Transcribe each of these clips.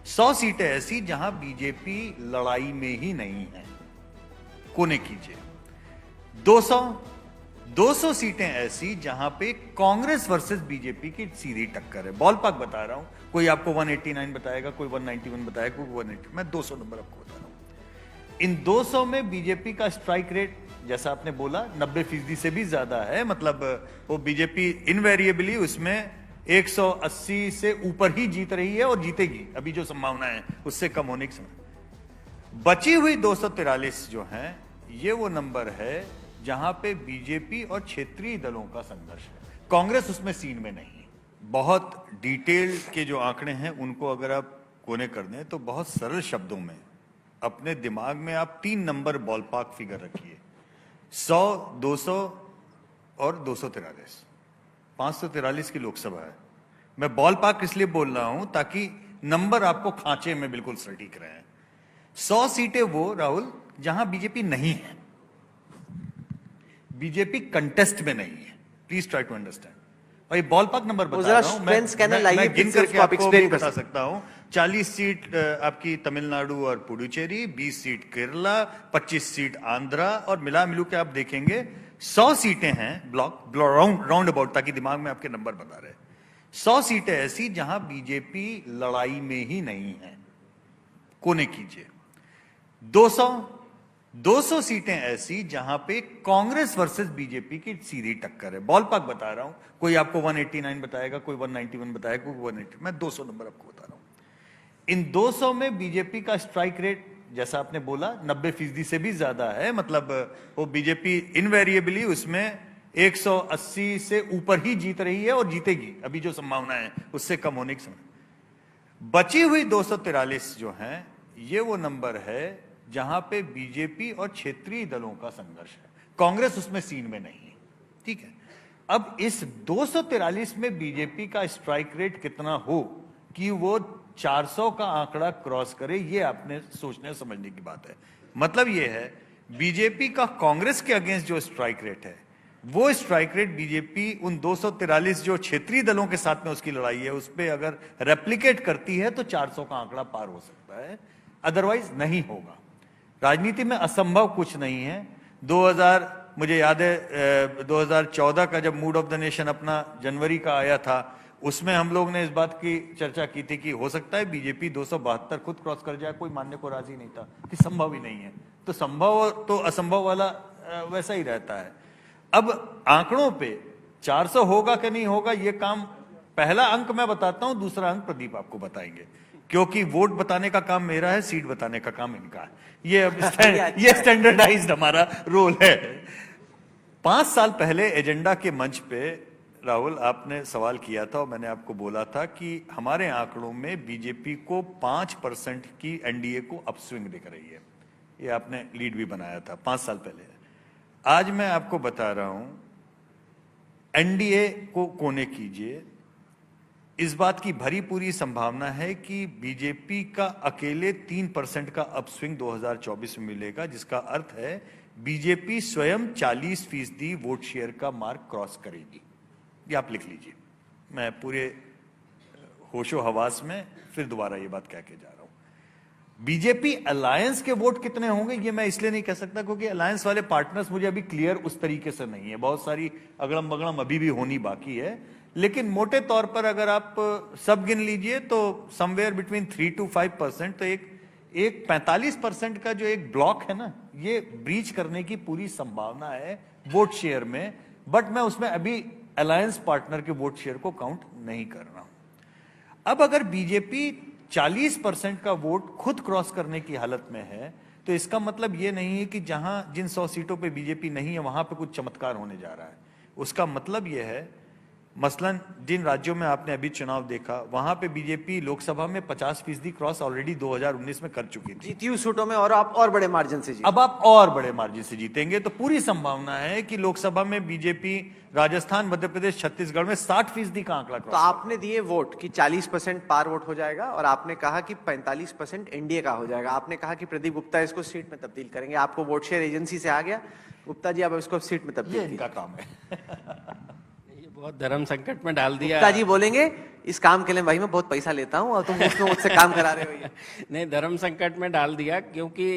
100 सीटें ऐसी जहां बीजेपी लड़ाई में ही नहीं है, कोने कीजिए। 200 सीटें ऐसी जहां पे कांग्रेस वर्सेस बीजेपी की सीधी टक्कर है। बॉल पाक बता रहा हूं, कोई आपको 189 बताएगा, कोई 191 बताएगा, कोई 180, मैं 200 नंबर आपको बता रहा हूं। इन 200 में बीजेपी का स्ट्राइक रेट, जैसा आपने बोला, 90% से भी ज्यादा है। मतलब वो बीजेपी इनवेरिएबली उसमें 180 से ऊपर ही जीत रही है और जीतेगी। अभी जो संभावना है उससे कम होने की संभावना। बची हुई 243 जो है, ये वो नंबर है जहां पे बीजेपी और क्षेत्रीय दलों का संघर्ष है। कांग्रेस उसमें सीन में नहीं है। बहुत डिटेल के जो आंकड़े हैं उनको अगर आप कोने कर दें तो बहुत सरल शब्दों में अपने दिमाग में आप 3 नंबर बॉलपार्क फिगर रखिए, 100, 200 और 243। 543 की लोकसभा है। मैं बॉलपार्क इसलिए बोल रहा हूं ताकि नंबर आपको खांचे में बिल्कुल सटीक रहे। 100 सीटें वो राहुल जहां बीजेपी नहीं है, बीजेपी कंटेस्ट में नहीं है। Please try to understand. और ये बॉलपार्क नंबर बता रहा हूं, मैं गिन करके आपको बता सकता हूं। 40 सीट आपकी तमिलनाडु और पुडुचेरी, 20 सीट केरला, 25 सीट आंध्रा, और मिला मिलू के आप देखेंगे 100 सीटें हैं ब्लॉक राउंड अबाउट, ताकि दिमाग में आपके नंबर बता रहे। 100 सीटें ऐसी जहां बीजेपी लड़ाई में ही नहीं है, कोने कीजिए। 200 सीटें ऐसी जहां पे कांग्रेस वर्सेस बीजेपी की सीधी टक्कर है। बॉल पार्क बता रहा हूं, कोई आपको 189 बताएगा, कोई 191 बताएगा, कोई 180, मैं 200 नंबर आपको बता रहा हूं। इन 200 में बीजेपी का स्ट्राइक रेट, जैसा आपने बोला, 90% से भी ज्यादा है। मतलब वो बीजेपी इनवेरिएबली उसमें 180 से ऊपर ही जीत रही है और जीतेगी। अभी जो संभावना है उससे कम होने की संभावना। बची हुई 243 जो है, ये वो नंबर है जहां पे बीजेपी और क्षेत्रीय दलों का संघर्ष है। कांग्रेस उसमें सीन में नहीं है, ठीक है। अब इस 243 में बीजेपी का स्ट्राइक रेट कितना हो कि वो 400 का आंकड़ा क्रॉस करे, ये आपने सोचने समझने की बात है। मतलब ये है, बीजेपी का कांग्रेस के अगेंस्ट जो स्ट्राइक रेट है, वो स्ट्राइक रेट बीजेपी उन 243 जो क्षेत्रीय दलों के साथ में उसकी लड़ाई है उस पर अगर रेप्लिकेट करती है तो 400 का आंकड़ा पार हो सकता है, अदरवाइज नहीं होगा। राजनीति में असंभव कुछ नहीं है। मुझे याद है 2014 का जब मूड ऑफ द नेशन अपना जनवरी का आया था, उसमें हम लोग ने इस बात की चर्चा की थी कि हो सकता है बीजेपी 272 खुद क्रॉस कर जाए। कोई मानने को राजी नहीं था कि संभव ही नहीं है। तो संभव तो असंभव वाला वैसा ही रहता है। अब आंकड़ों पे 400 होगा कि नहीं होगा, ये काम, पहला अंक मैं बताता हूं, दूसरा अंक प्रदीप आपको बताएंगे, क्योंकि वोट बताने का काम मेरा है, सीट बताने का काम इनका है। ये स्टैंडर्डाइज्ड हमारा रोल है। 5 साल पहले एजेंडा के मंच पे राहुल आपने सवाल किया था और मैंने आपको बोला था कि हमारे आंकड़ों में बीजेपी को 5% की एनडीए को अपस्विंग दिख रही है। ये आपने लीड भी बनाया था 5 साल पहले। आज मैं आपको बता रहा हूं, एनडीए को कोने कीजिए। इस बात की भरी पूरी संभावना है कि बीजेपी का अकेले 3% का अपस्विंग 2024 में मिलेगा, जिसका अर्थ है बीजेपी स्वयं 40% वोट शेयर का मार्क क्रॉस करेगी। ये आप लिख लीजिए। मैं पूरे होशो हवास में फिर दोबारा ये बात कह के जा रहा हूं। बीजेपी अलायंस के वोट कितने होंगे ये मैं इसलिए नहीं कह सकता क्योंकि अलायंस वाले पार्टनर्स मुझे अभी क्लियर उस तरीके से नहीं है। बहुत सारी अगड़म बगड़म अभी भी होनी बाकी है, लेकिन मोटे तौर पर अगर आप सब गिन लीजिए तो समवेयर बिटवीन 3 to 5%, तो एक 45% का जो एक ब्लॉक है ना, ये ब्रीच करने की पूरी संभावना है वोट शेयर में। बट मैं उसमें अभी अलायंस पार्टनर के वोट शेयर को काउंट नहीं कर रहा हूं। अब अगर बीजेपी 40% का वोट खुद क्रॉस करने की हालत में है, तो इसका मतलब ये नहीं है कि जिन 100 सीटों पे बीजेपी नहीं है वहां पे कुछ चमत्कार होने जा रहा है। उसका मतलब ये है, मसलन जिन राज्यों में आपने अभी चुनाव देखा, वहां पे बीजेपी लोकसभा में 50% क्रॉस ऑलरेडी 2019 में कर चुकी थी। जीती हुई सीटों में और आप और बड़े मार्जिन से जीते। अब आप और बड़े मार्जिन से जीतेंगे तो पूरी संभावना है कि लोकसभा में बीजेपी राजस्थान, मध्य प्रदेश, छत्तीसगढ़ में 60% का आंकड़ा क्रॉस। तो आपने दिए वोट कि 40% पार वोट हो जाएगा और आपने कहा कि 45% एनडीए का हो जाएगा। आपने कहा कि प्रदीप गुप्ता इसको सीट में तब्दील करेंगे। आपको वोट शेयर एजेंसी से आ गया, गुप्ता जी आप इसको सीट में तब्दील, इनका काम है। बहुत धर्म संकट में डाल दिया। गुप्ता जी बोलेंगे इस काम के लिए भाई मैं बहुत पैसा लेता हूं और तुम उसमें मुझसे काम करा रहे हो ये। नहीं, धर्म संकट में डाल दिया, क्योंकि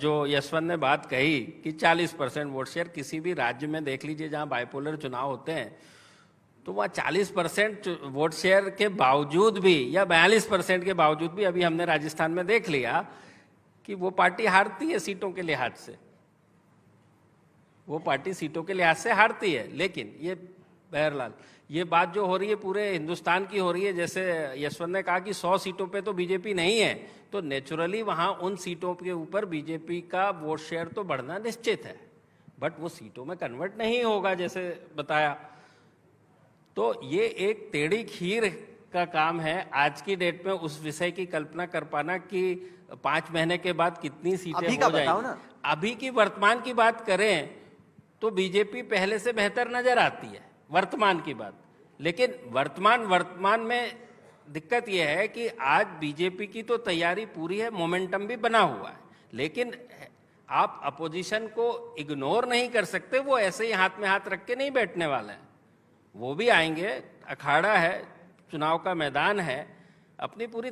जो यशवंत ने बात कही कि 40% वोट शेयर, किसी भी राज्य में देख लीजिए जहां बाइपोलर चुनाव होते हैं तो वहाँ 40% वोट शेयर के बावजूद भी या 42% के बावजूद भी, अभी हमने राजस्थान में देख लिया कि वो पार्टी हारती है सीटों के लिहाज से, वो पार्टी सीटों के लिहाज से हारती है। लेकिन ये बहरहाल ये बात जो हो रही है पूरे हिंदुस्तान की हो रही है, जैसे यशवंत ने कहा कि 100 सीटों पे तो बीजेपी नहीं है, तो नेचुरली वहाँ उन सीटों के ऊपर बीजेपी का वोट शेयर तो बढ़ना निश्चित है, बट वो सीटों में कन्वर्ट नहीं होगा जैसे बताया। तो ये एक टेढ़ी खीर का काम है आज की डेट में उस विषय की कल्पना कर पाना कि 5 महीने के बाद कितनी सीटें अभी का हो बताओ जाएंगी। ना। अभी की वर्तमान की बात करें तो बीजेपी पहले से बेहतर नजर आती है वर्तमान की बात, लेकिन वर्तमान में दिक्कत यह है कि आज बीजेपी की तो तैयारी पूरी है, मोमेंटम भी बना हुआ है, लेकिन आप अपोजिशन को इग्नोर नहीं कर सकते। वो ऐसे ही हाथ में हाथ रख के नहीं बैठने वाले हैं, वो भी आएंगे, अखाड़ा है, चुनाव का मैदान है, अपनी पूरी